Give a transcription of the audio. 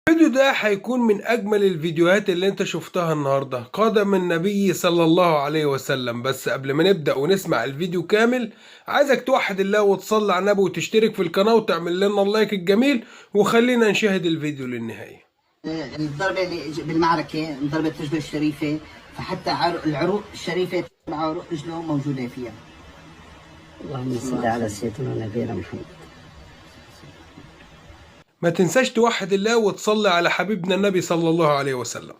الفيديو ده هيكون من أجمل الفيديوهات اللي انت شفتها النهاردة قدم النبي صلى الله عليه وسلم. بس قبل ما نبدأ ونسمع الفيديو كامل، عايزك توحد الله وتصلي على النبي وتشترك في القناة وتعمل لنا اللايك الجميل، وخلينا نشاهد الفيديو للنهاية. الضربة اللي بالمعركة انضربت رجله الشريفة، فحتى العروق الشريفة تبع عروق رجله موجودة فيها. اللهم صل على سيدنا نبينا محمد. ما تنساش توحد الله وتصلي على حبيبنا النبي صلى الله عليه وسلم.